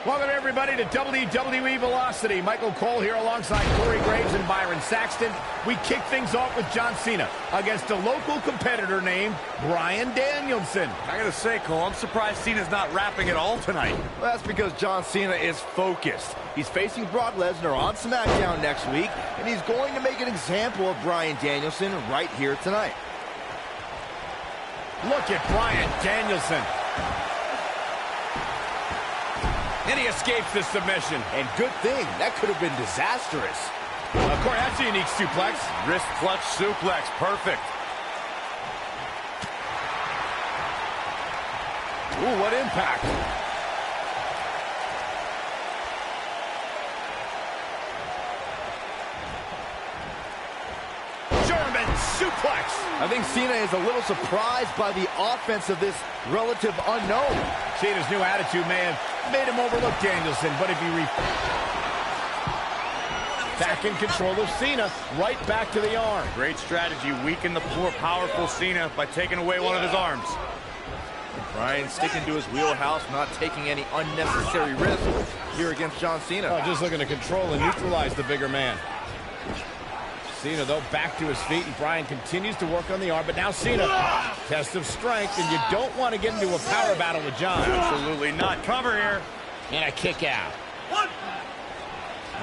Welcome, everybody, to WWE Velocity. Michael Cole here alongside Corey Graves and Byron Saxton. We kick things off with John Cena against a local competitor named Bryan Danielson. I gotta say, Cole, I'm surprised Cena's not rapping at all tonight. Well, that's because John Cena is focused. He's facing Brock Lesnar on SmackDown next week, and he's going to make an example of Bryan Danielson right here tonight. Look at Bryan Danielson. And he escapes the submission. And good thing, that could have been disastrous. Corey, that's a unique suplex. Wrist clutch suplex, perfect. Ooh, what impact. German suplex. I think Cena is a little surprised by the offense of this relative unknown. Cena's new attitude may have made him overlook Danielson, but if he back in control of Cena, right back to the arm. Great strategy, weaken the poor, powerful Cena by taking away one of his arms. Bryan sticking to his wheelhouse, not taking any unnecessary risks here against John Cena. Oh, just looking to control and neutralize the bigger man. Cena, though, back to his feet, and Bryan continues to work on the arm, but now Cena, test of strength, and you don't want to get into a power battle with John. Absolutely not. Cover here. And a kick out.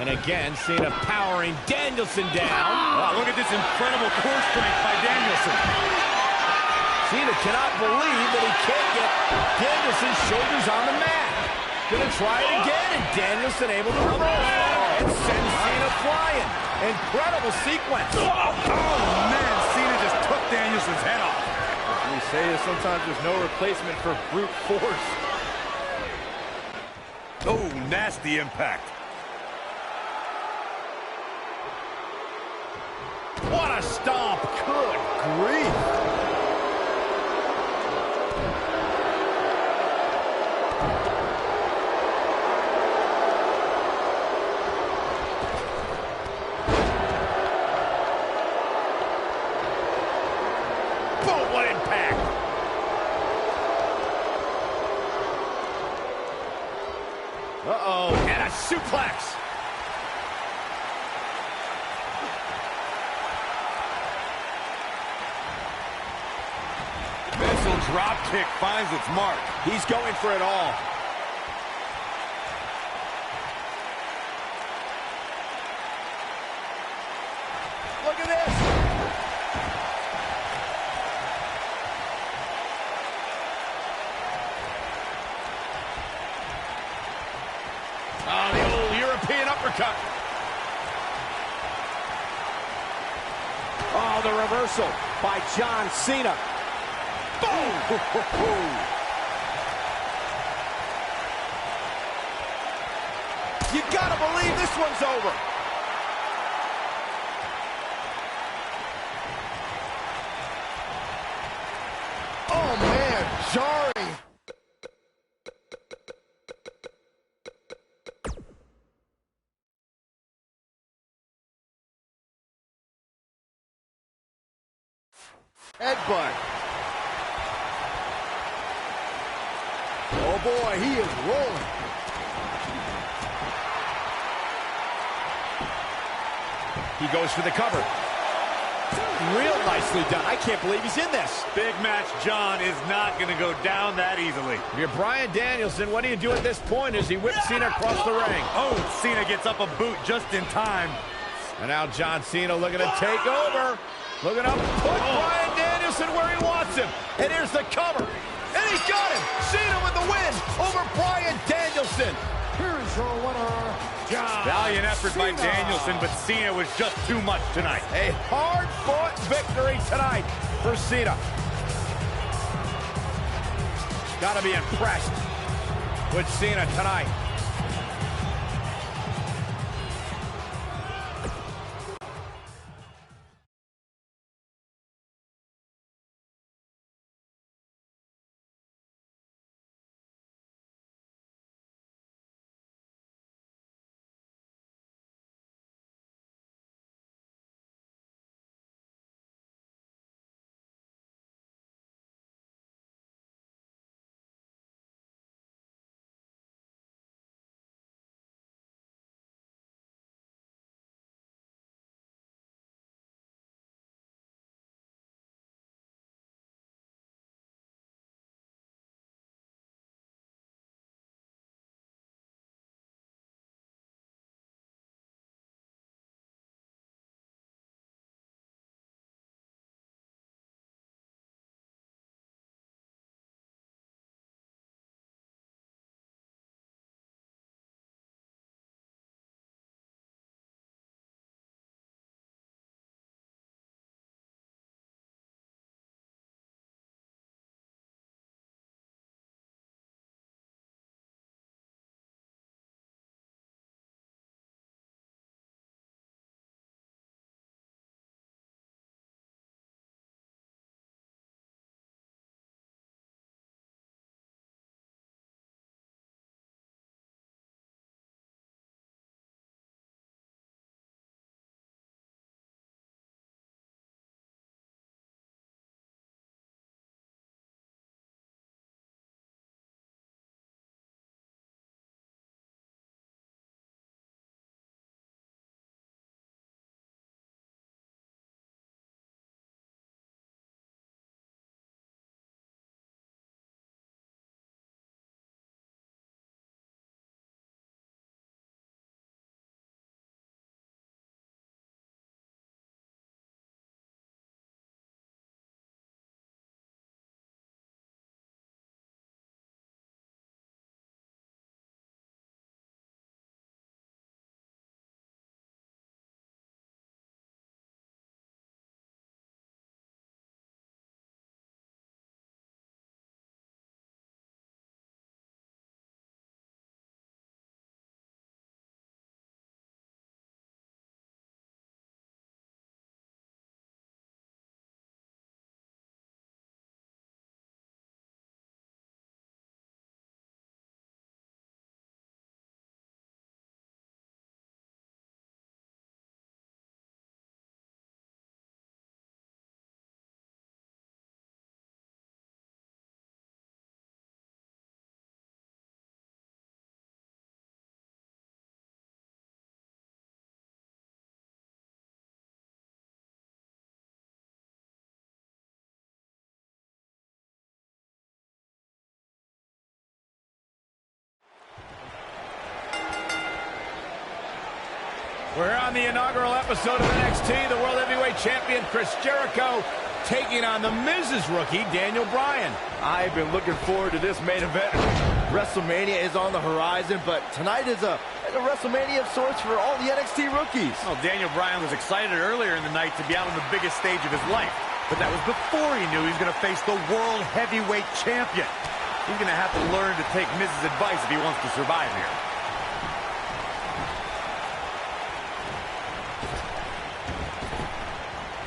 And again, Cena powering Danielson down. Wow, look at this incredible core strength by Danielson. Cena cannot believe that he can't get Danielson's shoulders on the mat. Gonna try it again, and Danielson able to reverse and send Cena flying. Incredible sequence. Oh, man, Cena just took Danielson's head off. As we say, sometimes there's no replacement for brute force. Oh, nasty impact. What a stomp. Good grief. Boom, what impact. Uh-oh, and a suplex. Missile drop kick finds its mark. He's going for it all. Look at this. Oh, the old European uppercut. Oh, the reversal by John Cena. Boom! You gotta believe this one's over. Oh, man, jarring. Headbutt. Oh boy, he is rolling. He goes for the cover. Real nicely done. I can't believe he's in this. Big match John is not going to go down that easily. If you're Bryan Danielson, what do you do at this point as he whips Cena across the ring? Oh, Cena gets up a boot just in time. And now John Cena looking to take over. Looking up, put Bryan Danielson where he wants him. And here's the cover. And he got him. Cena with the win over Bryan Danielson. Here is your winner, John Valiant effort by Cena. Danielson, but Cena was just too much tonight. A hard-fought victory tonight for Cena. Got to be impressed with Cena tonight. We're on the inaugural episode of NXT. The World Heavyweight Champion Chris Jericho taking on the Miz's rookie, Daniel Bryan. I've been looking forward to this main event. WrestleMania is on the horizon, but tonight is a WrestleMania of sorts for all the NXT rookies. Well, Daniel Bryan was excited earlier in the night to be out on the biggest stage of his life. But that was before he knew he was going to face the World Heavyweight Champion. He's going to have to learn to take Miz's advice if he wants to survive here.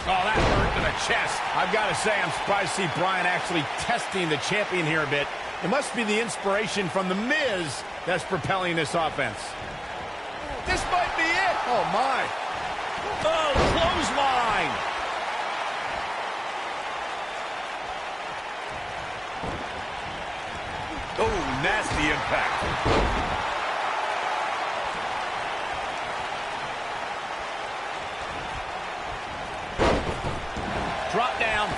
Oh, that hurt to the chest. I've got to say, I'm surprised to see Bryan actually testing the champion here a bit. It must be the inspiration from The Miz that's propelling this offense. This might be it. Oh, my. Oh, clothesline. Oh, nasty impact. Drop down.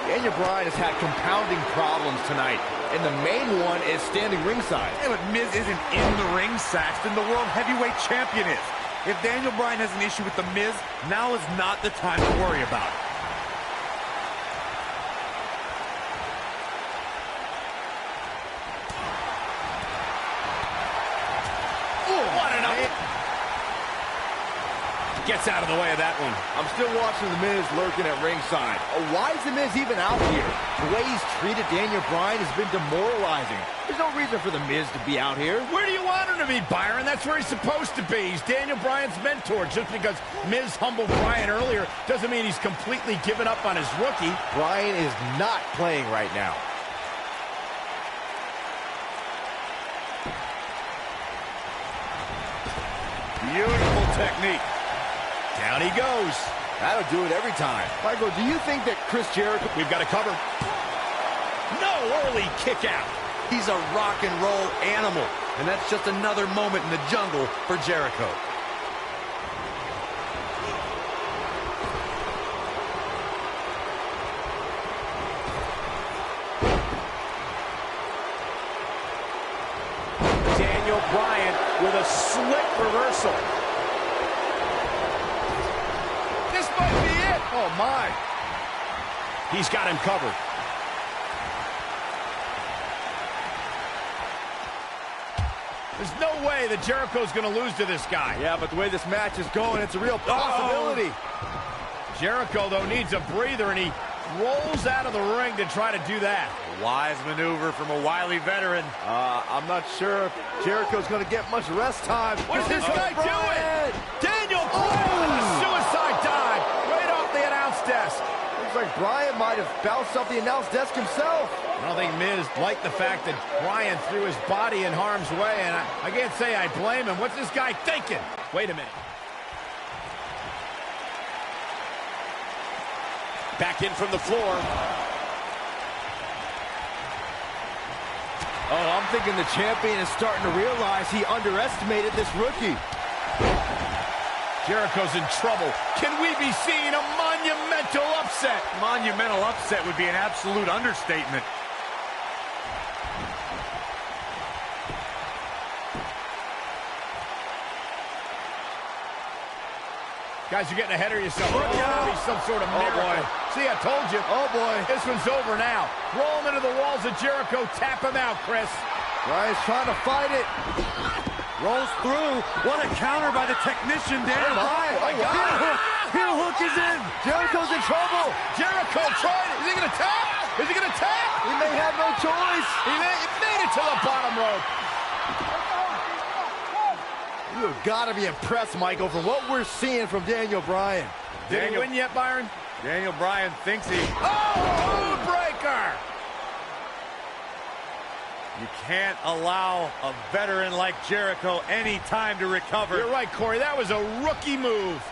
Daniel Bryan has had compounding problems tonight, and the main one is standing ringside. Yeah, but Miz isn't in the ring, Saxton. The World Heavyweight Champion is. If Daniel Bryan has an issue with The Miz, now is not the time to worry about it. Gets out of the way of that one. I'm still watching The Miz lurking at ringside. Why is The Miz even out here? The way he's treated Daniel Bryan has been demoralizing. There's no reason for The Miz to be out here. Where do you want him to be, Byron? That's where he's supposed to be. He's Daniel Bryan's mentor. Just because Miz humbled Bryan earlier doesn't mean he's completely given up on his rookie. Bryan is not playing right now. Beautiful technique. Down he goes. That'll do it every time. Michael, do you think that Chris Jericho... We've got to cover. No, early kick out. He's a rock and roll animal, and that's just another moment in the jungle for Jericho. Daniel Bryan with a slick reversal. This might be it. Oh, my. He's got him covered. There's no way that Jericho's going to lose to this guy. Yeah, but the way this match is going, it's a real possibility. Jericho, though, needs a breather, and he rolls out of the ring to try to do that. A wise maneuver from a wily veteran. I'm not sure if Jericho's going to get much rest time. What's this guy doing? Daniel Bryan with a suicide dive right off the announce desk. Looks like Bryan might have bounced off the announce desk himself. I don't think Miz liked the fact that Bryan threw his body in harm's way, and I can't say I blame him. What's this guy thinking? Wait a minute. Back in from the floor. Oh, I'm thinking the champion is starting to realize he underestimated this rookie. Jericho's in trouble. Can we be seeing a monumental upset? Monumental upset would be an absolute understatement. Guys, you're getting ahead of yourself. Look out. Be some sort of miracle. Boy. See, I told you. Oh, boy. This one's over now. Roll him into the walls of Jericho. Tap him out, Chris. Bryan's trying to fight it. Rolls through. What a counter by the technician, Daniel Bryan. Oh, my God. Heel hook is in. Jericho's in trouble. Jericho tried it. Is he going to tap? Is he going to tap? He may have no choice. He made it to the bottom rope. You've got to be impressed, Michael, from what we're seeing from Daniel Bryan. Did he win yet, Byron? Daniel Bryan thinks he... Oh, breaker! You can't allow a veteran like Jericho any time to recover. You're right, Corey. That was a rookie move.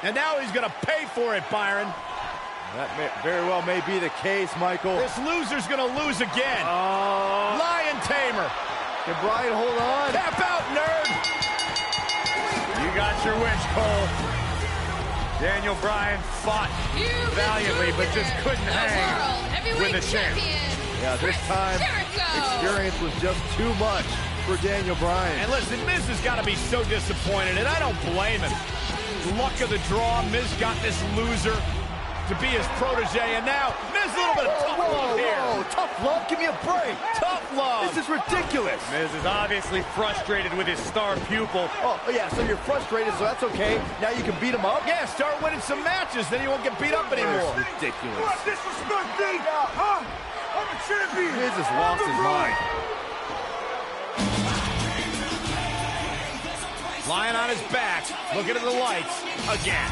And now he's going to pay for it, Byron. That very well may be the case, Michael. This loser's going to lose again. Lion Tamer. Can Bryan hold on? Tap out, nerd. You got your wish, Cole. Daniel Bryan fought valiantly, but just couldn't hang with the champ. Yeah, this time, experience was just too much for Daniel Bryan. And listen, Miz has got to be so disappointed, and I don't blame him. Luck of the draw, Miz got this loser to be his protege, and now Miz a little bit of tough love here. Whoa, tough love? Give me a break. Tough love. This is ridiculous. Miz is obviously frustrated with his star pupil. Oh, yeah, so you're frustrated, so that's okay. Now you can beat him up? Yeah, start winning some matches, then you won't get beat up anymore. That's ridiculous. Disrespect me, huh? I'm a champion. Miz has lost his mind. Lying on his back, looking at the lights again.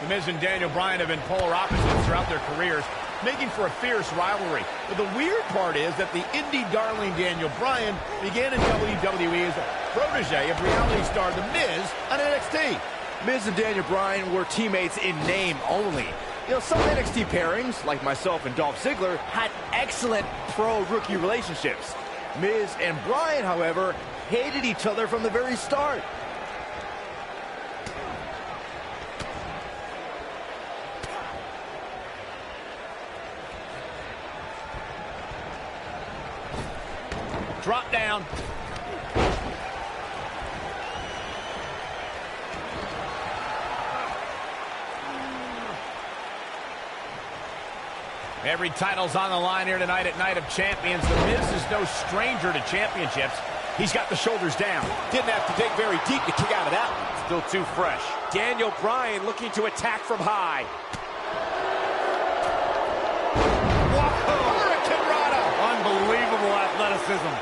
The Miz and Daniel Bryan have been polar opposites throughout their careers, making for a fierce rivalry. But the weird part is that the indie darling Daniel Bryan began in WWE as a protege of reality star The Miz on NXT. Miz and Daniel Bryan were teammates in name only. You know, some NXT pairings, like myself and Dolph Ziggler, had excellent pro-rookie relationships. Miz and Bryan, however, hated each other from the very start. Drop down. Every title's on the line here tonight at Night of Champions. The Miz is no stranger to championships. He's got the shoulders down. Didn't have to dig very deep to kick out of that one. Still too fresh. Daniel Bryan looking to attack from high. Unbelievable athleticism.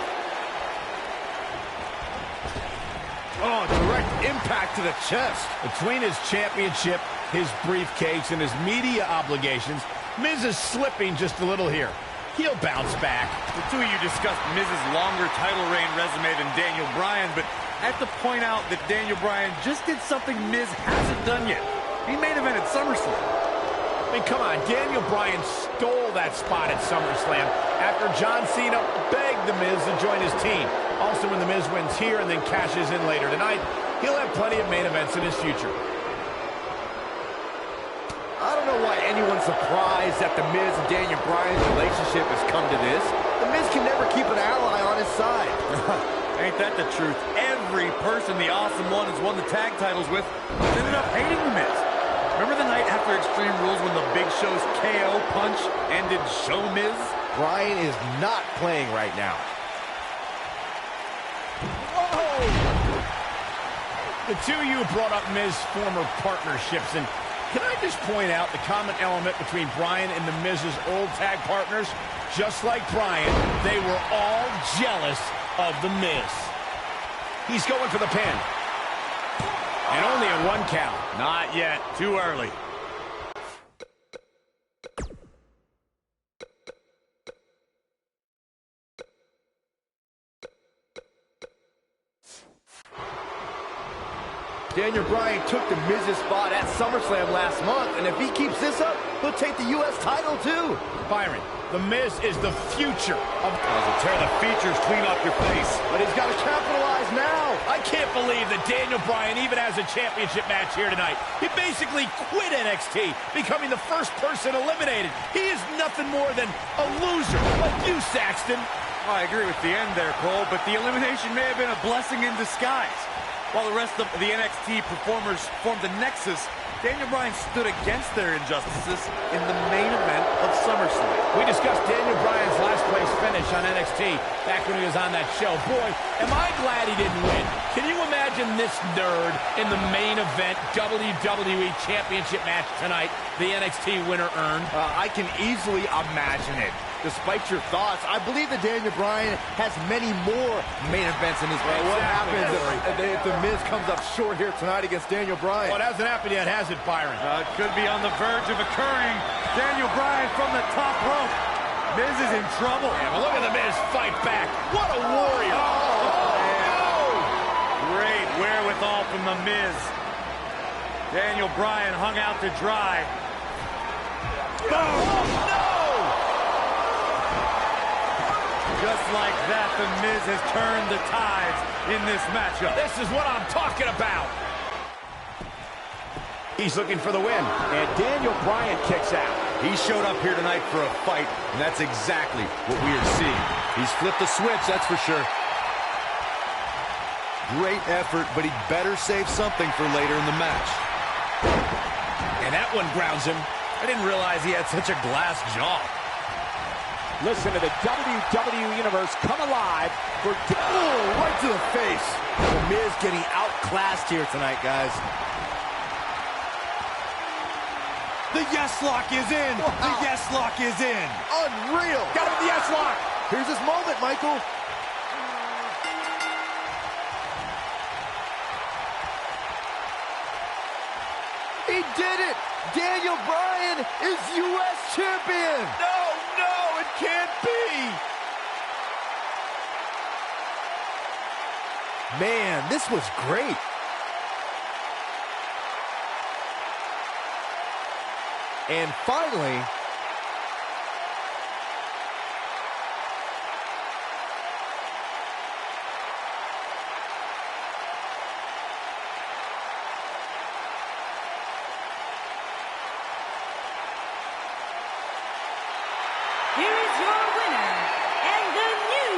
Oh, direct impact to the chest. Between his championship, his briefcase, and his media obligations, Miz is slipping just a little here. He'll bounce back. The two of you discussed Miz's longer title reign resume than Daniel Bryan, but I have to point out that Daniel Bryan just did something Miz hasn't done yet. He main evented SummerSlam. I mean, come on, Daniel Bryan stole that spot at SummerSlam after John Cena begged The Miz to join his team. Also, when The Miz wins here and then cashes in later tonight, he'll have plenty of main events in his future. I don't know why anyone's surprised that The Miz and Daniel Bryan's relationship has come to this. The Miz can never keep an ally on his side. Ain't that the truth? Every person the Awesome One has won the tag titles with ended up hating The Miz. Remember the night after Extreme Rules when the Big Show's KO punch ended Show Miz? Bryan is not playing right now. The two of you brought up Miz's former partnerships, and Can I just point out the common element between Bryan and The Miz's old tag partners? Just like Bryan, they were all jealous of The Miz. He's going for the pin. And only a 1 count. Not yet. Too early. Daniel Bryan took the Miz's spot at SummerSlam last month, and if he keeps this up, he'll take the U.S. title too. Byron, The Miz is the future of... Tear the features clean off your face. But he's got to capitalize now. I can't believe that Daniel Bryan even has a championship match here tonight. He basically quit NXT, becoming the first person eliminated. He is nothing more than a loser, like you, Saxton. Well, I agree with the end there, Cole, but the elimination may have been a blessing in disguise. While the rest of the NXT performers formed a nexus, Daniel Bryan stood against their injustices in the main event of SummerSlam. We discussed Daniel Bryan's last place finish on NXT back when he was on that show. Boy, am I glad he didn't win. Can you imagine this nerd in the main event WWE Championship match tonight the NXT winner earned? I can easily imagine it. Despite your thoughts, I believe that Daniel Bryan has many more main events in his life. What happens if The Miz comes up short here tonight against Daniel Bryan? Well, it hasn't happened yet, has it, Byron? It could be on the verge of occurring. Daniel Bryan from the top rope. Miz is in trouble. Yeah, but look at The Miz fight back. What a warrior. Oh. Great wherewithal from The Miz. Daniel Bryan hung out to dry. Oh, no! Just like that, The Miz has turned the tides in this matchup. This is what I'm talking about. He's looking for the win, and Daniel Bryan kicks out. He showed up here tonight for a fight, and that's exactly what we are seeing. He's flipped the switch, that's for sure. Great effort, but he'd better save something for later in the match. And that one grounds him. I didn't realize he had such a glass jaw. Listen to the WWE Universe come alive for... Oh, right to the face. The Miz getting outclassed here tonight, guys. The yes lock is in. Wow. The yes lock is in. Unreal. Got him with the yes lock. Here's his moment, Michael. He did it. Daniel Bryan is U.S. champion. No, it can't be. Man, this was great. And finally, here is your winner, and the new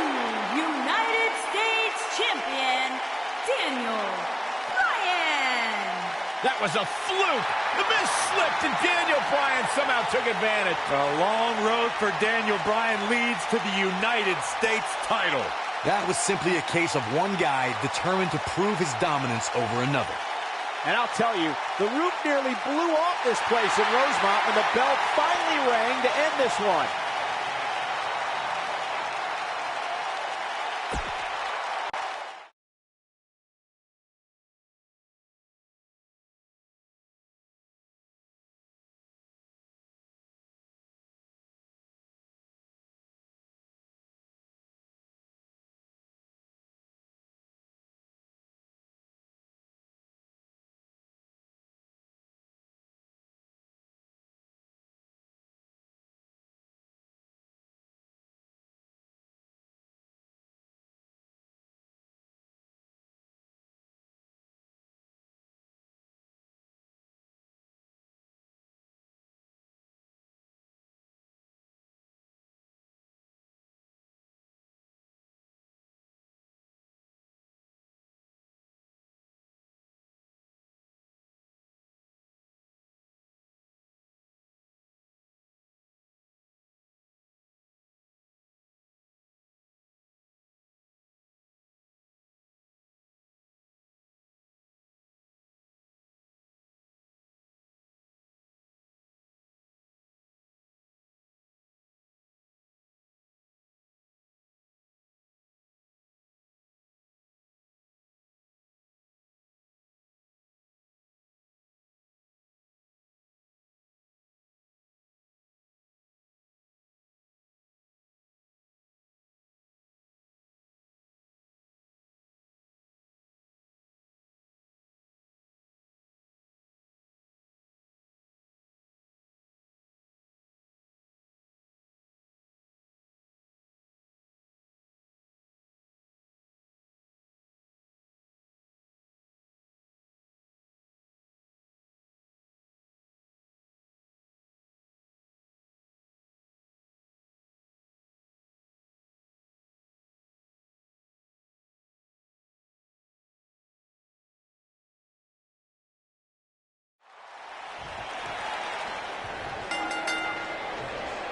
United States Champion, Daniel Bryan. That was a fluke. The Miz slipped, and Daniel Bryan somehow took advantage. A long road for Daniel Bryan leads to the United States title. That was simply a case of one guy determined to prove his dominance over another. And I'll tell you, the roof nearly blew off this place in Rosemont when the bell finally rang to end this one.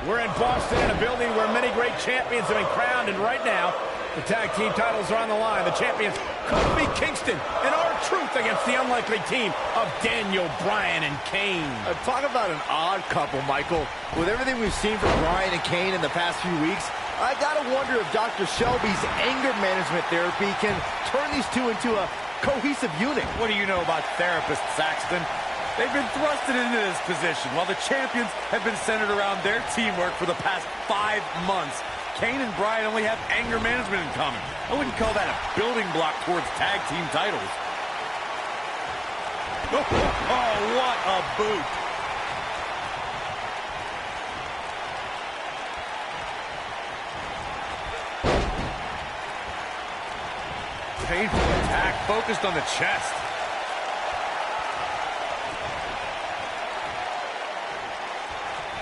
We're in Boston, in a building where many great champions have been crowned, and right now, the tag team titles are on the line. The champions, Kofi Kingston and R-Truth against the unlikely team of Daniel Bryan and Kane. Talk about an odd couple, Michael. With everything we've seen from Bryan and Kane in the past few weeks, I gotta wonder if Dr. Shelby's anger management therapy can turn these two into a cohesive unit. What do you know about therapists, Saxton? They've been thrusted into this position while the champions have been centered around their teamwork for the past 5 months. Kane and Bryan only have anger management in common. I wouldn't call that a building block towards tag team titles. Oh, what a boot. Painful attack focused on the chest.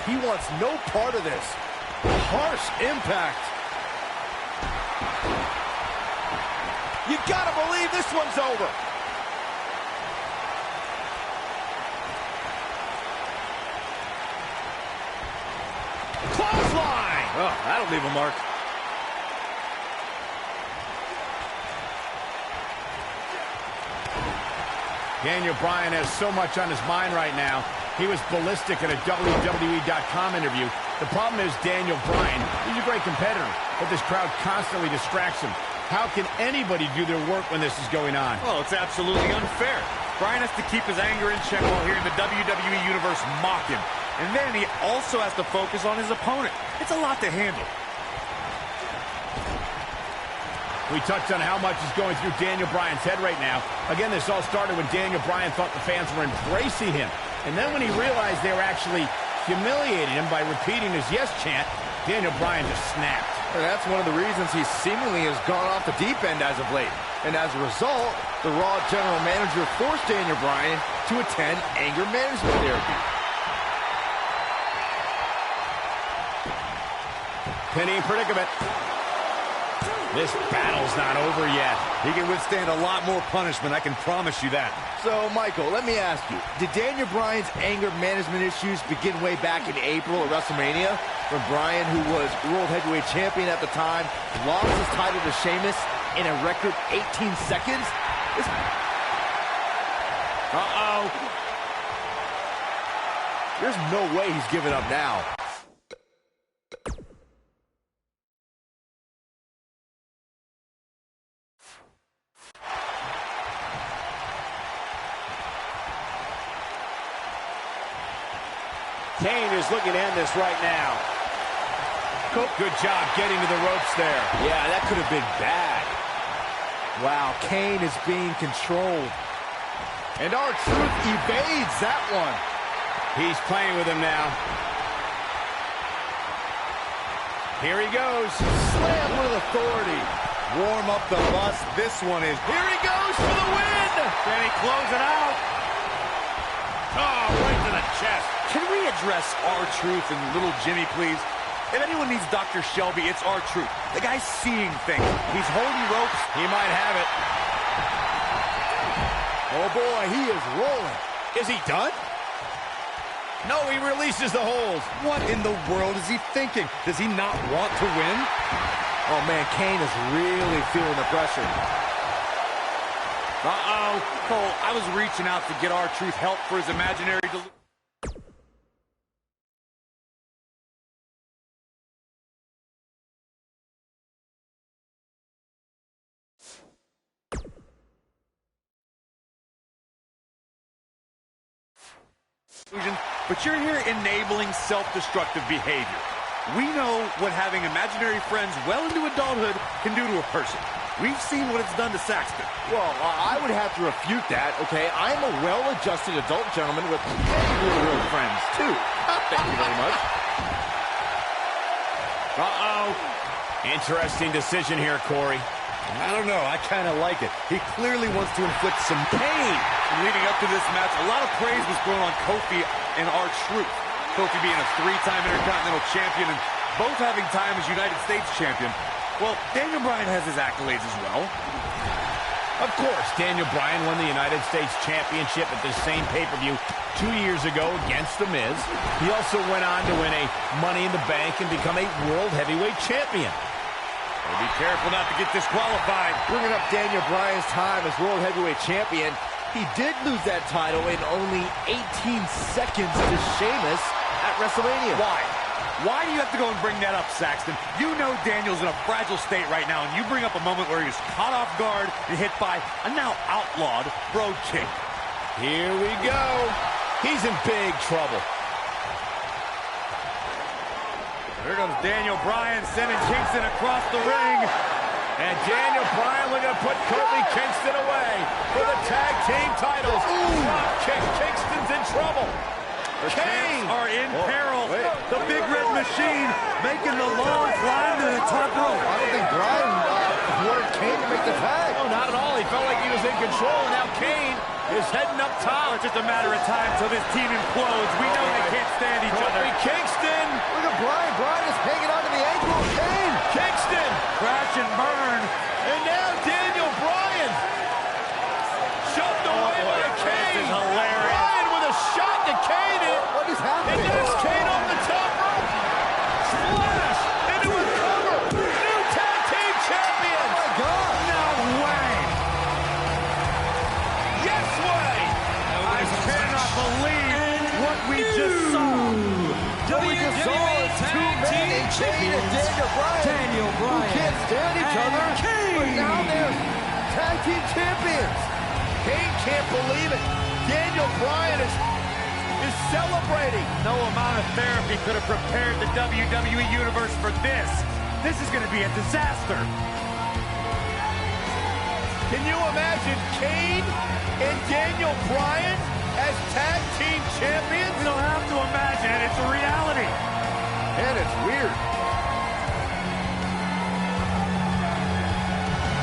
He wants no part of this. Harsh impact. You gotta believe this one's over. Clothesline! Oh, that'll leave a mark. Daniel Bryan has so much on his mind right now. He was ballistic in a WWE.com interview. The problem is Daniel Bryan, he's a great competitor, but this crowd constantly distracts him. How can anybody do their work when this is going on? Well, it's absolutely unfair. Bryan has to keep his anger in check while hearing the WWE Universe mock him. And then he also has to focus on his opponent. It's a lot to handle. We touched on how much is going through Daniel Bryan's head right now. Again, this all started when Daniel Bryan thought the fans were embracing him. And then when he realized they were actually humiliating him by repeating his yes chant, Daniel Bryan just snapped. And that's one of the reasons he seemingly has gone off the deep end as of late. And as a result, the Raw general manager forced Daniel Bryan to attend anger management therapy. Penny predicament. This battle's not over yet. He can withstand a lot more punishment, I can promise you that. So, Michael, let me ask you, did Daniel Bryan's anger management issues begin way back in April at WrestleMania, when Bryan, who was World Heavyweight Champion at the time, lost his title to Sheamus in a record 18 seconds? Uh-oh. There's no way he's giving up now. Kane is looking to end this right now. Good job getting to the ropes there. Yeah, that could have been bad. Wow, Kane is being controlled. And R-Truth evades that one. He's playing with him now. Here he goes. Slam with authority. Warm up the bus. This one is. Here he goes for the win. Can he close it out? Oh, right to the chest. Can we address R-Truth and Little Jimmy, please? If anyone needs Dr. Shelby, it's R-Truth. The guy's seeing things. He's holding ropes. He might have it. Oh, boy, he is rolling. Is he done? No, he releases the hold. What in the world is he thinking? Does he not want to win? Oh, man, Kane is really feeling the pressure. Uh-oh. Cole, I was reaching out to get R-Truth help for his imaginary delusion. But you're here enabling self-destructive behavior. We know what having imaginary friends well into adulthood can do to a person. We've seen what it's done to Saxton. Well, I would have to refute that, okay? I'm a well-adjusted adult gentleman with many real friends, too. Thank you very much. Uh-oh. Interesting decision here, Corey. I don't know. I kind of like it. He clearly wants to inflict some pain. Leading up to this match, a lot of praise was thrown on Kofi and R-Truth. Kofi being a 3-time Intercontinental Champion and both having time as United States Champion. Well, Daniel Bryan has his accolades as well. Of course, Daniel Bryan won the United States Championship at this same pay-per-view 2 years ago against The Miz. He also went on to win a Money in the Bank and become a World Heavyweight Champion. Well, be careful not to get disqualified. Bringing up Daniel Bryan's time as World Heavyweight Champion, he did lose that title in only 18 seconds to Sheamus at WrestleMania. Why? Why do you have to go and bring that up, Saxton? You know Daniel's in a fragile state right now, and you bring up a moment where he was caught off guard and hit by a now outlawed Brogue Kick. Here we go. He's in big trouble. Here comes Daniel Bryan sending Kingston across the ring. And Daniel Bryan looking to put Kofi Kingston away for the tag team titles. Drop kick. Kingston's in trouble. The Champs are in peril. The Big Red Machine making the long climb to the top rope. I don't think Bryan wanted Kane to make the tag. No, not at all. He felt like he was in control, and now Kane is heading up top. It's just a matter of time till this team implodes. We know they can't stand each other. Kofi Kingston. Look at Bryan. Bryan is hanging on to the ankle of Kane. Kingston. Crash and burn. And now Daniel Bryan. Shoved away by Kane. This is hilarious. Bryan with a shot to Kane. What is happening? And there's Kane on the top rope. Splash into a cover. New tag team champions. Oh, my God. No way. Yes way. I cannot believe what we just saw. What we just saw is two men in Kane and Daniel Bryan. Who can't stand each other. But now they're tag team champions. Kane can't believe it. Daniel Bryan is celebrating. No amount of therapy could have prepared the WWE Universe for this. This is going to be a disaster. Can you imagine Kane and Daniel Bryan as tag team champions? You don't have to imagine it. It's a reality. And it's weird.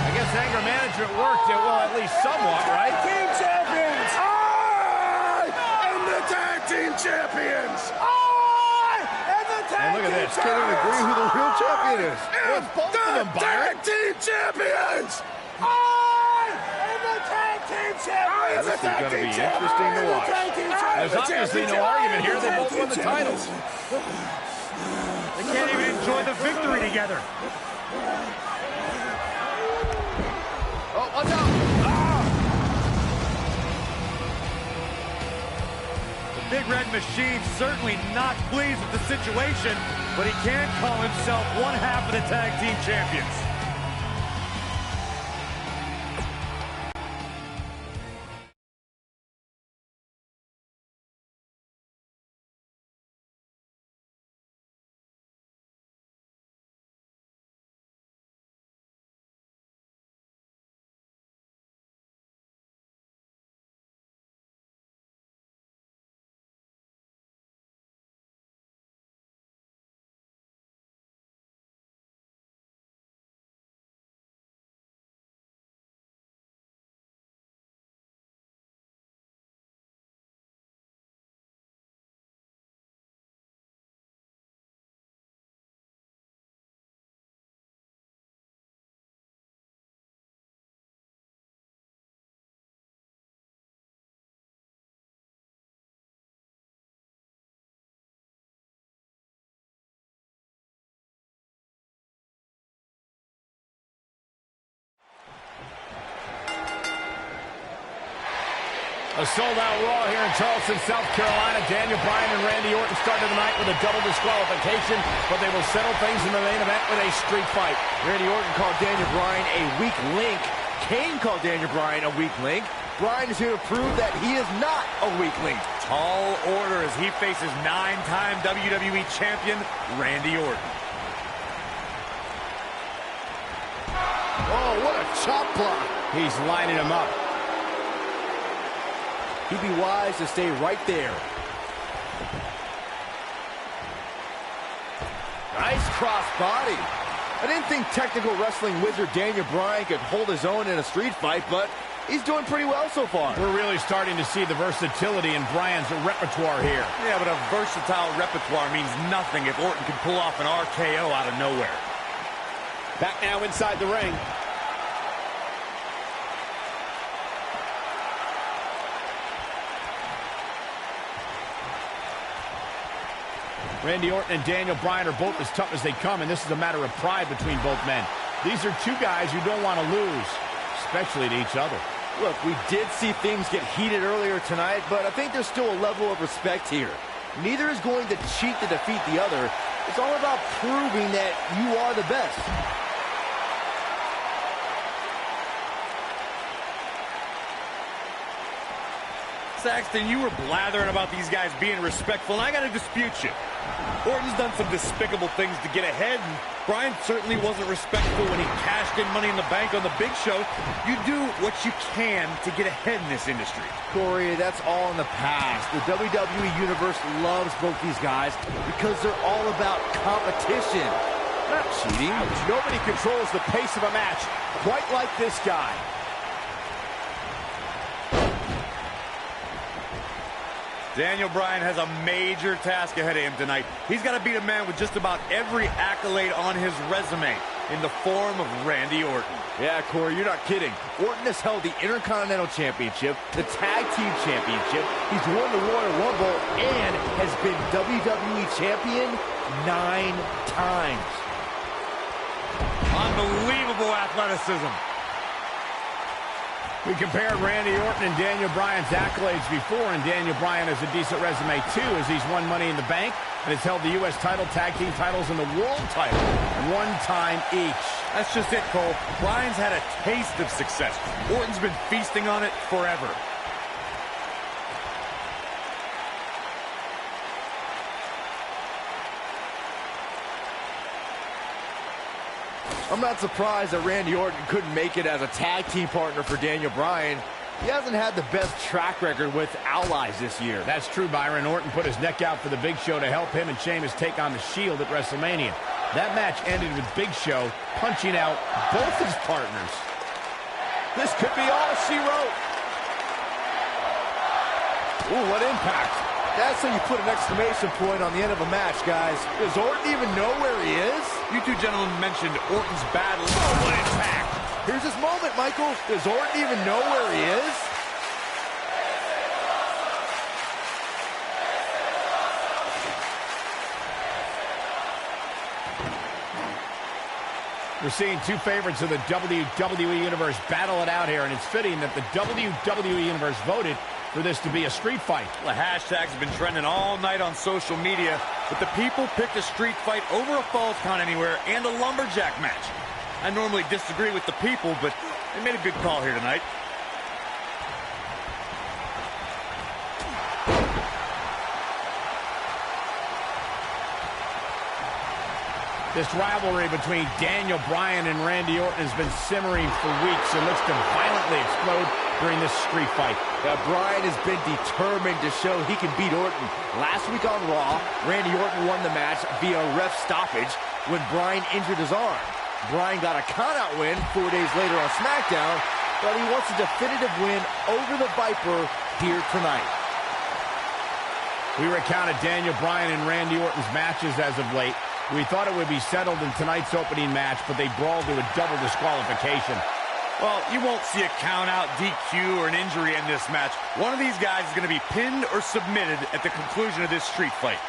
I guess anger management worked, well, at least somewhat, right? Team champions! I am the tag team champions! I am the tag And look at team this. Can't even agree who the real champion is. Well, it's both of them, Byron. tag team champions! I am the tag team champions! This is going to be interesting to watch. There's obviously no argument here. They both won the titles. They can't even enjoy the victory together. Oh, watch out. The Big Red Machine certainly not pleased with the situation, but he can call himself one half of the tag team champions. A sold-out Raw here in Charleston, South Carolina. Daniel Bryan and Randy Orton started the night with a double disqualification, but they will settle things in the main event with a street fight. Randy Orton called Daniel Bryan a weak link. Kane called Daniel Bryan a weak link. Bryan is here to prove that he is not a weak link. Tall order as he faces 9-time WWE champion Randy Orton. Oh, what a chop block. He's lining him up. He'd be wise to stay right there. Nice cross body. I didn't think technical wrestling wizard Daniel Bryan could hold his own in a street fight, but he's doing pretty well so far. We're really starting to see the versatility in Bryan's repertoire here. Yeah, but a versatile repertoire means nothing if Orton can pull off an RKO out of nowhere. Back now inside the ring. Randy Orton and Daniel Bryan are both as tough as they come, and this is a matter of pride between both men. These are two guys who don't want to lose, especially to each other. Look, we did see things get heated earlier tonight, but I think there's still a level of respect here. Neither is going to cheat to defeat the other. It's all about proving that you are the best. Saxton, you were blathering about these guys being respectful, and I got to dispute you. Orton's done some despicable things to get ahead, and Bryan certainly wasn't respectful when he cashed in Money in the Bank on the Big Show. You do what you can to get ahead in this industry. Corey, that's all in the past. The WWE Universe loves both these guys because they're all about competition, not cheating. Nobody controls the pace of a match quite like this guy. Daniel Bryan has a major task ahead of him tonight. He's got to beat a man with just about every accolade on his resume in the form of Randy Orton. Yeah, Corey, you're not kidding. Orton has held the Intercontinental Championship, the Tag Team Championship. He's won the Royal Rumble and has been WWE Champion 9 times. Unbelievable athleticism. We compared Randy Orton and Daniel Bryan's accolades before, and Daniel Bryan has a decent resume too, as he's won Money in the Bank and has held the U.S. title, tag team titles, and the world title 1 time each. That's just it, Cole. Bryan's had a taste of success. Orton's been feasting on it forever. I'm not surprised that Randy Orton couldn't make it as a tag team partner for Daniel Bryan. He hasn't had the best track record with allies this year. That's true, Byron. Orton put his neck out for the Big Show to help him and Sheamus take on the Shield at WrestleMania. That match ended with Big Show punching out both his partners. This could be all she wrote. Ooh, what impact. That's how you put an exclamation point on the end of a match, guys. Does Orton even know where he is? You two gentlemen mentioned Orton's battle. Oh, what impact! Here's his moment, Michael. Does Orton even know where he is? We're seeing two favorites of the WWE Universe battle it out here, and it's fitting that the WWE Universe voted for this to be a street fight. The hashtags have been trending all night on social media, but the people picked a street fight over a Falls Count Anywhere and a lumberjack match. I normally disagree with the people, but they made a good call here tonight. This rivalry between Daniel Bryan and Randy Orton has been simmering for weeks and looks to violently explode during this street fight. Yeah, Bryan has been determined to show he can beat Orton. Last week on Raw, Randy Orton won the match via ref stoppage when Bryan injured his arm. Bryan got a count-out win 4 days later on SmackDown, but he wants a definitive win over the Viper here tonight. We recounted Daniel Bryan and Randy Orton's matches as of late. We thought it would be settled in tonight's opening match, but they brawled to a double disqualification. Well, you won't see a count-out, DQ, or an injury in this match. One of these guys is going to be pinned or submitted at the conclusion of this street fight.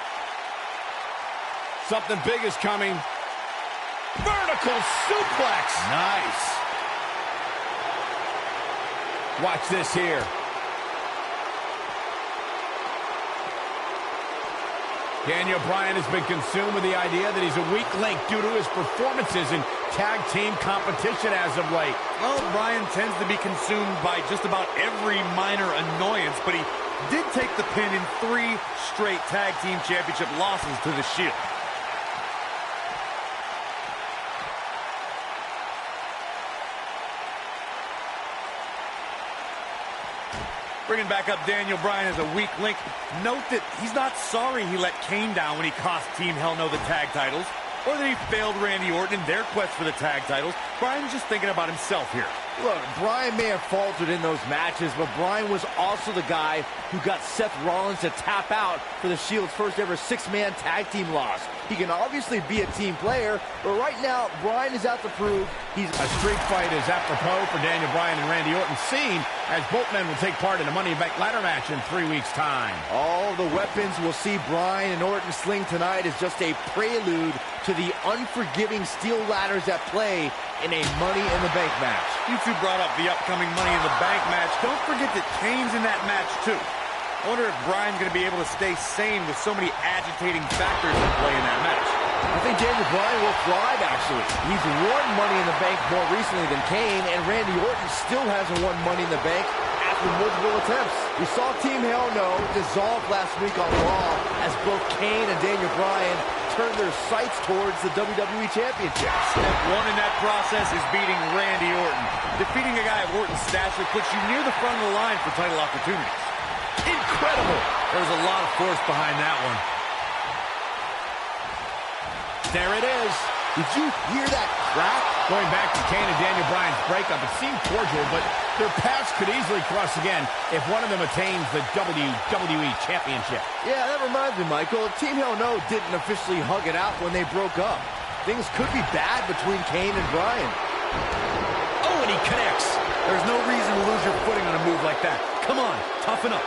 Something big is coming. Vertical suplex. Nice. Watch this here. Daniel Bryan has been consumed with the idea that he's a weak link due to his performances in tag team competition as of late. Well, Bryan tends to be consumed by just about every minor annoyance, but he did take the pin in 3 straight tag team championship losses to the Shield. Bringing back up Daniel Bryan as a weak link. Note that he's not sorry he let Kane down when he cost Team Hell No the tag titles, or that he failed Randy Orton in their quest for the tag titles. Bryan's just thinking about himself here. Look, Bryan may have faltered in those matches, but Bryan was also the guy who got Seth Rollins to tap out for the Shield's first ever six-man tag team loss. He can obviously be a team player, but right now, Bryan is out to prove he's... A street fight is apropos for Daniel Bryan and Randy Orton, seen as both men will take part in a Money in the Bank ladder match in 3 weeks' time. All the weapons we'll see Bryan and Orton sling tonight is just a prelude to the unforgiving steel ladders at play in a Money in the Bank match. You two brought up the upcoming Money in the Bank match. Don't forget that Kane's in that match, too. I wonder if Bryan's going to be able to stay sane with so many agitating factors at play in that match. I think Daniel Bryan will thrive, actually. He's won Money in the Bank more recently than Kane, and Randy Orton still hasn't won Money in the Bank after multiple attempts. We saw Team Hell No dissolve last week on Raw as both Kane and Daniel Bryan turned their sights towards the WWE Championship. Step one in that process is beating Randy Orton. Defeating a guy of Orton's stature puts you near the front of the line for title opportunities. Incredible! There's a lot of force behind that one. There it is. Did you hear that crack? Going back to Kane and Daniel Bryan's breakup, it seemed cordial, but their paths could easily cross again if one of them attains the WWE Championship. Yeah, that reminds me, Michael. Team Hell No didn't officially hug it out when they broke up. Things could be bad between Kane and Bryan. Oh, and he connects. There's no reason to lose your footing on a move like that. Come on, toughen up.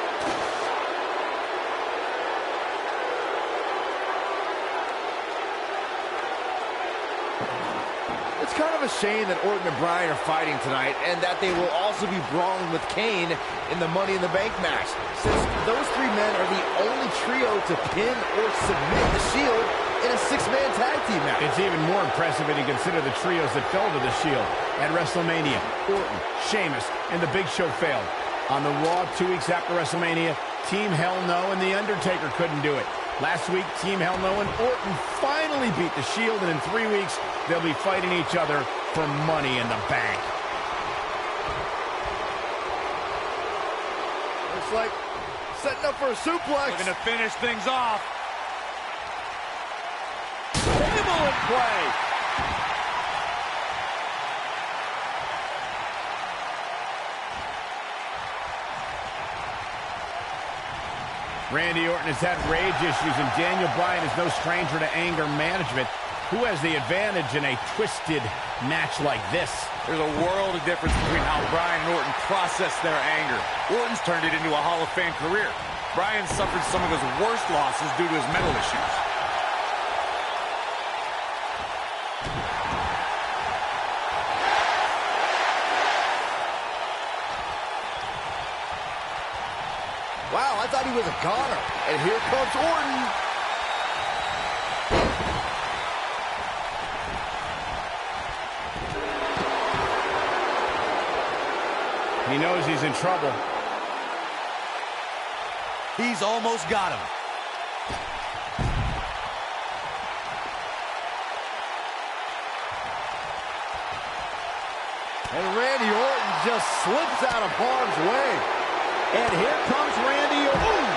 It's kind of a shame that Orton and Bryan are fighting tonight and that they will also be brawling with Kane in the Money in the Bank match, since those three men are the only trio to pin or submit the Shield in a six-man tag team match. It's even more impressive when you consider the trios that fell to the Shield at WrestleMania. Orton, Sheamus, and The Big Show failed. On the Raw 2 weeks after WrestleMania, Team Hell No and The Undertaker couldn't do it. Last week, Team Hell No and Orton finally beat the Shield, and in 3 weeks, they'll be fighting each other for Money in the Bank. Looks like setting up for a suplex. Looking to finish things off. Table in play. Randy Orton has had rage issues, and Daniel Bryan is no stranger to anger management. Who has the advantage in a twisted match like this? There's a world of difference between how Bryan and Orton process their anger. Orton's turned it into a Hall of Fame career. Bryan suffered some of his worst losses due to his mental issues. Wow, I thought he was a goner. And here comes Orton. He knows he's in trouble. He's almost got him. And Randy Orton just slips out of harm's way. And here comes Randy Orton.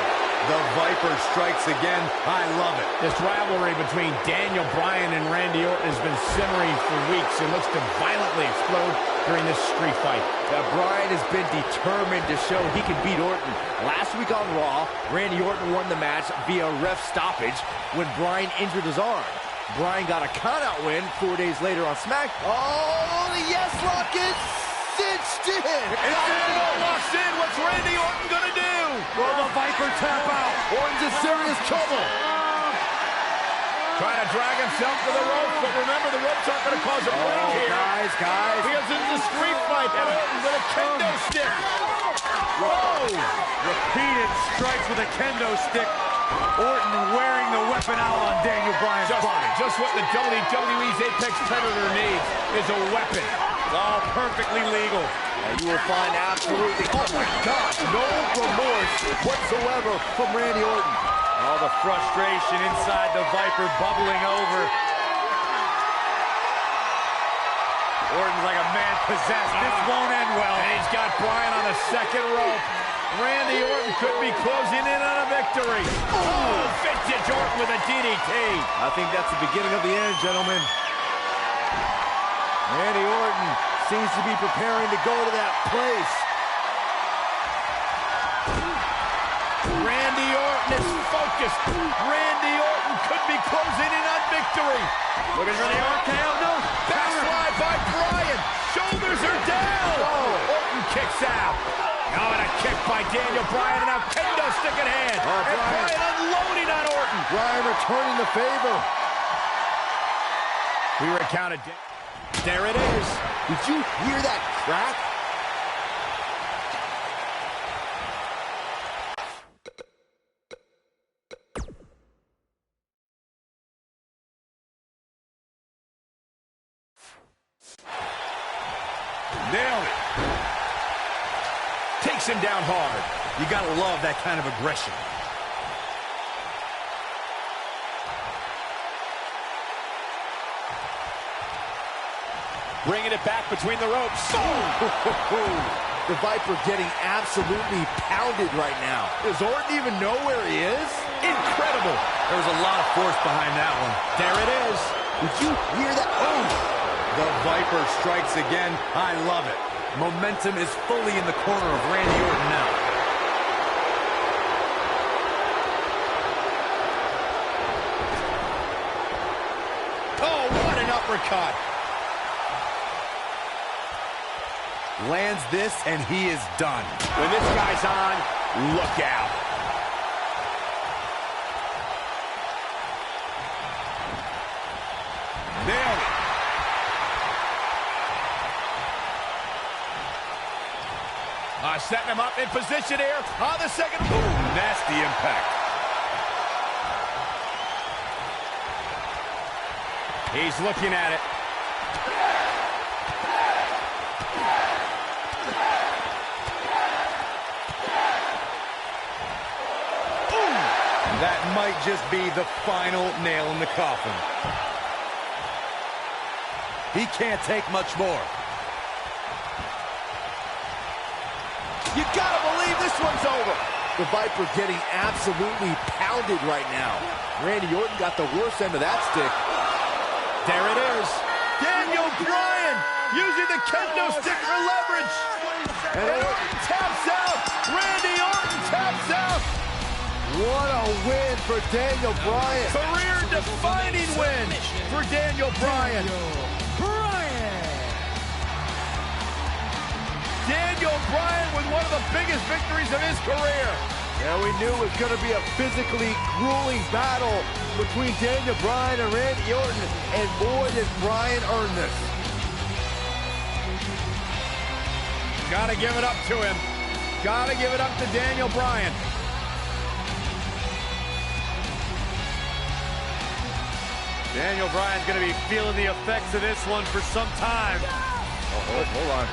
The Viper strikes again. I love it. This rivalry between Daniel Bryan and Randy Orton has been simmering for weeks and looks to violently explode during this street fight. Now, Bryan has been determined to show he can beat Orton. Last week on Raw, Randy Orton won the match via ref stoppage when Bryan injured his arm. Bryan got a countout win 4 days later on Smack. Oh, the yes lock is cinched in. It's locked in. What's Randy Orton gonna do? Will the Viper tap out? Orton's in serious trouble. Trying to drag himself to the ropes, but remember, the ropes aren't going to cause a break here. Guys. Because it's a street fight, and Orton with a kendo stick. Whoa! Repeated strikes with a kendo stick. Orton wearing the weapon out on Daniel Bryan's body. Just what the WWE's Apex Predator needs is a weapon. It's all perfectly legal. And you will find absolutely, oh my God, no remorse whatsoever from Randy Orton. All the frustration inside the Viper bubbling over. Orton's like a man possessed. This won't end well. And he's got Bryan on the second rope. Randy Orton could be closing in on a victory. Oh, vintage Orton with a DDT. I think that's the beginning of the end, gentlemen. Randy Orton seems to be preparing to go to that place. Randy Orton is focused. Randy Orton could be closing in on victory. Looking for the RKO. No. Backslide by Bryan. Shoulders are down. Oh. Orton kicks out. Oh, and a kick by Daniel Bryan, and now kendo stick in hand. And Bryan unloading on Orton. Bryan returning the favor. We were counted. There it is. Did you hear that crack? Nailed it. Takes him down hard. You gotta love that kind of aggression. Bringing it back between the ropes. The Viper getting absolutely pounded right now. Does Orton even know where he is? Incredible. There was a lot of force behind that one. There it is. Did you hear that? Oh! The Viper strikes again. I love it. Momentum is fully in the corner of Randy Orton now. Oh, what an uppercut. Lands this, and he is done. When this guy's on, look out. Nailed it. Setting him up in position here on the second. Ooh, nasty impact. He's looking at it. That might just be the final nail in the coffin. He can't take much more. You gotta believe this one's over. The Viper getting absolutely pounded right now. Randy Orton got the worst end of that stick. There it is. Daniel Bryan using the kendo stick for leverage. And Orton taps out. Randy Orton taps out. What a win for Daniel Bryan. Career-defining win for Daniel Bryan. Daniel Bryan with one of the biggest victories of his career. Yeah, we knew it was going to be a physically grueling battle between Daniel Bryan and Randy Orton, and boy, did Bryan earn this. Gotta give it up to him. Gotta give it up to Daniel Bryan. Daniel Bryan's going to be feeling the effects of this one for some time. Oh, hold on.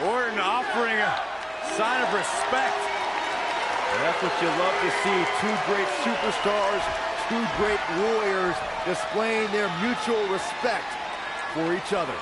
Orton offering a sign of respect. And that's what you love to see. Two great superstars, two great warriors displaying their mutual respect for each other.